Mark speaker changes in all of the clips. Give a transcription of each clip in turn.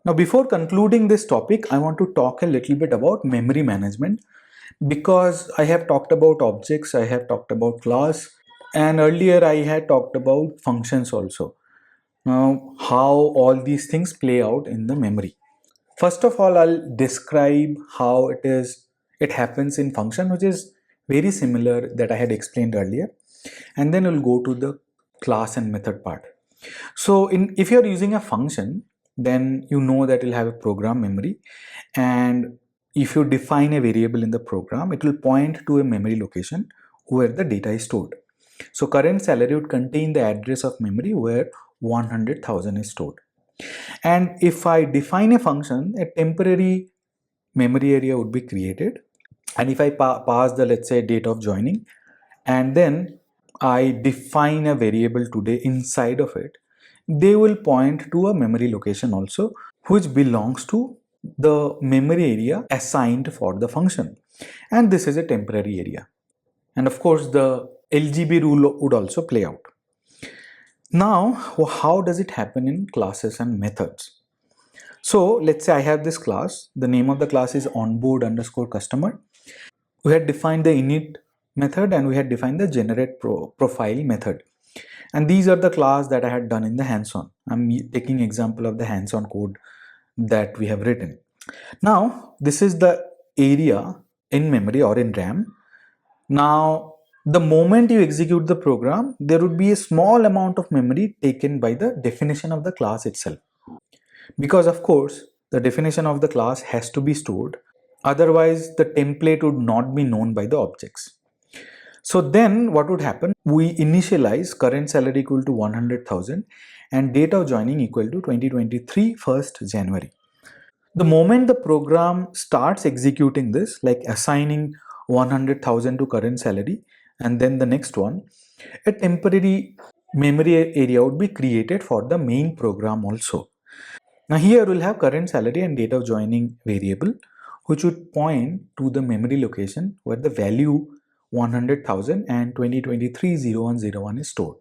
Speaker 1: Now, before concluding this topic, I want to talk a little bit about memory management because I have talked about objects, I have talked about class, and earlier I had talked about functions also. Now, how all these things play out in the memory. First of all, I'll describe how it happens in function, which is very similar that I had explained earlier. And then we'll go to the class and method part. So if you're using a function, then you know that it'll have a program memory. And if you define a variable in the program, it will point to a memory location where the data is stored. So current salary would contain the address of memory where 100,000 is stored. And if I define a function, a temporary memory area would be created. And if I pass the, let's say, date of joining, and then I define a variable today inside of it, they will point to a memory location also, which belongs to the memory area assigned for the function. And this is a temporary area. And of course, the LGB rule would also play out. Now, how does it happen in classes and methods? So let's say I have this class. The name of the class is onboard underscore customer. We had defined the init method and we had defined the generate profile method. And these are the class that I had done in the hands-on. I'm taking example of the hands-on code that we have written. Now, this is the area in memory or in RAM. Now, the moment you execute the program, there would be a small amount of memory taken by the definition of the class itself. Because of course, the definition of the class has to be stored. Otherwise, the template would not be known by the objects. So then what would happen? We initialize current salary equal to 100,000 and date of joining equal to 2023 1st January. The moment the program starts executing this, like assigning 100,000 to current salary and then the next one, a temporary memory area would be created for the main program also. Now here we'll have current salary and date of joining variable, which would point to the memory location where the value 100,000 and 2023-0101 is stored.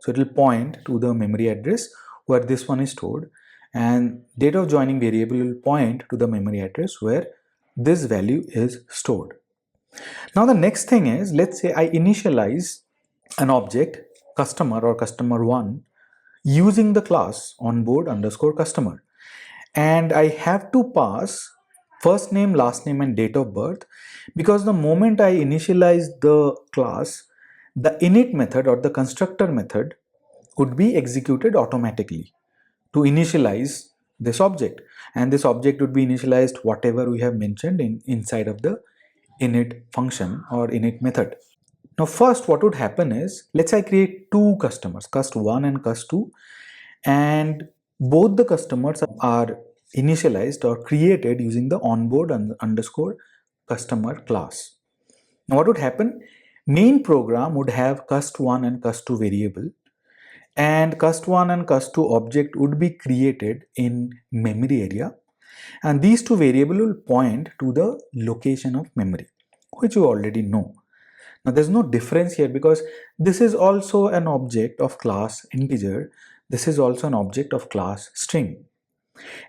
Speaker 1: So it will point to the memory address where this one is stored, and date of joining variable will point to the memory address where this value is stored. Now the next thing is, let's say I initialize an object customer or customer1 using the class onboard underscore customer, and I have to pass first name, last name and date of birth, because the moment I initialize the class, the init method or the constructor method would be executed automatically to initialize this object, and this object would be initialized whatever we have mentioned inside of the init function or init method. Now first what would happen is, let's say I create two customers, cust1 and cust2, and both the customers are initialized or created using the onboard underscore customer class. Now what would happen? Main program would have cust1 and cust2 variable, and cust1 and cust2 object would be created in memory area, and these two variable will point to the location of memory, which you already know. Now there's no difference here because this is also an object of class integer, this is also an object of class string.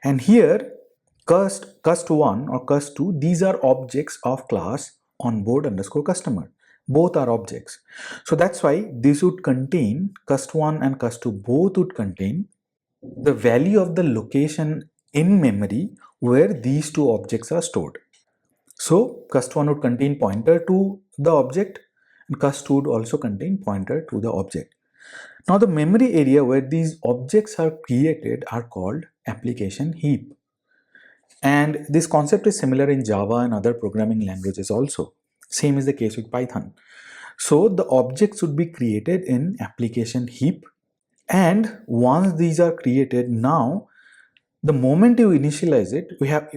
Speaker 1: And here cust1 or cust2, these are objects of class onboard underscore customer. Both are objects. So that's why this would contain, cust1 and cust2 both would contain the value of the location in memory where these two objects are stored. So cust1 would contain pointer to the object and cust2 would also contain pointer to the object. Now the memory area where these objects are created are called application heap. And this concept is similar in Java and other programming languages also. Same is the case with Python. So the objects would be created in application heap, and once these are created, now the moment you initialize it, we have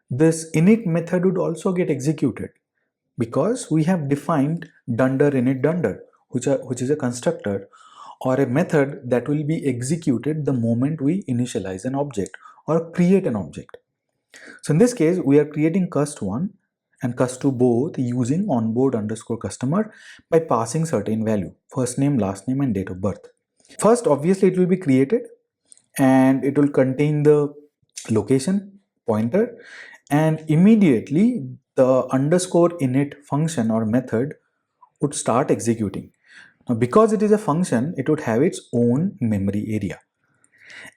Speaker 1: this init method would also get executed because we have defined dunder init dunder, which is a constructor or a method that will be executed the moment we initialize an object or create an object. So in this case, we are creating cust1 and cust2 both using onboard underscore customer by passing certain value, first name, last name and date of birth. First, obviously it will be created and it will contain the location pointer, and immediately the underscore init function or method would start executing. Now, because it is a function, it would have its own memory area,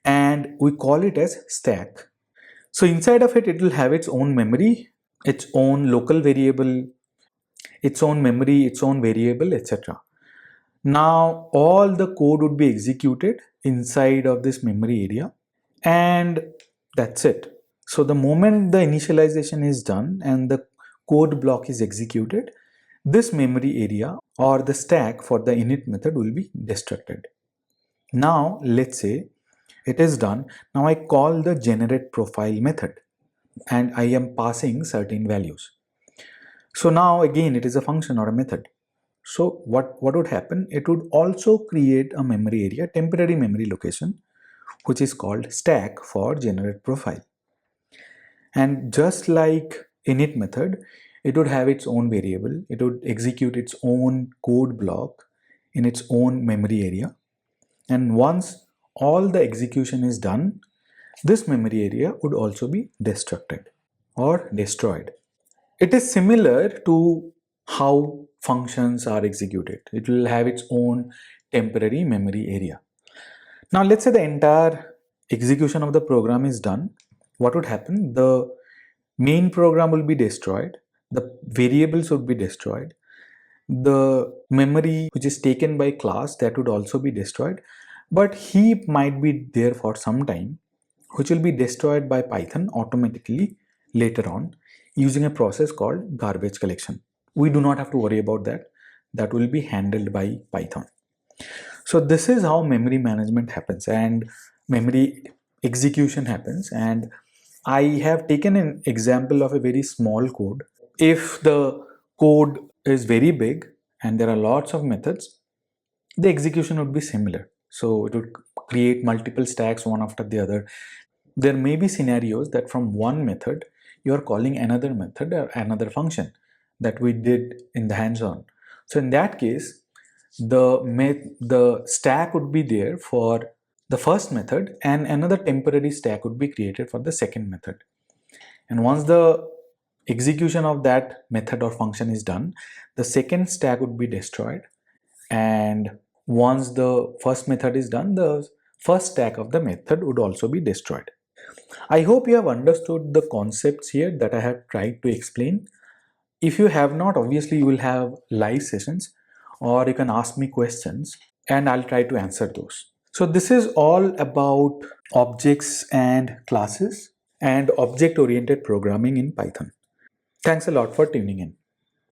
Speaker 1: and we call it as stack. So inside of it, it will have its own memory, its own local variable, its own memory, its own variable, etc. Now all the code would be executed inside of this memory area, and that's it. So the moment the initialization is done and the code block is executed, this memory area or the stack for the init method will be destructed. Now let's say it is done. Now I call the generate profile method and I am passing certain values. So now again it is a function or a method. So what would happen? It would also create a memory area, temporary memory location, which is called stack for generate profile. And just like init method, it would have its own variable. It would execute its own code block in its own memory area. And once all the execution is done, this memory area would also be destructed or destroyed. It is similar to how functions are executed. It will have its own temporary memory area. Now let's say the entire execution of the program is done. What would happen? The main program will be destroyed. The variables would be destroyed. The memory which is taken by class, that would also be destroyed. But heap might be there for some time, which will be destroyed by Python automatically later on using a process called garbage collection. We do not have to worry about that. That will be handled by Python. So this is how memory management happens and memory execution happens. And I have taken an example of a very small code. If the code is very big and there are lots of methods, the execution would be similar. So it would create multiple stacks one after the other. There may be scenarios that from one method you are calling another method or another function that we did in the hands-on. So in that case, the stack would be there for the first method and another temporary stack would be created for the second method. And once the execution of that method or function is done, the second stack would be destroyed. And once the first method is done, the first stack of the method would also be destroyed. I hope you have understood the concepts here that I have tried to explain. If you have not, obviously you will have live sessions or you can ask me questions and I'll try to answer those. So this is all about objects and classes and object-oriented programming in Python. Thanks a lot for tuning in.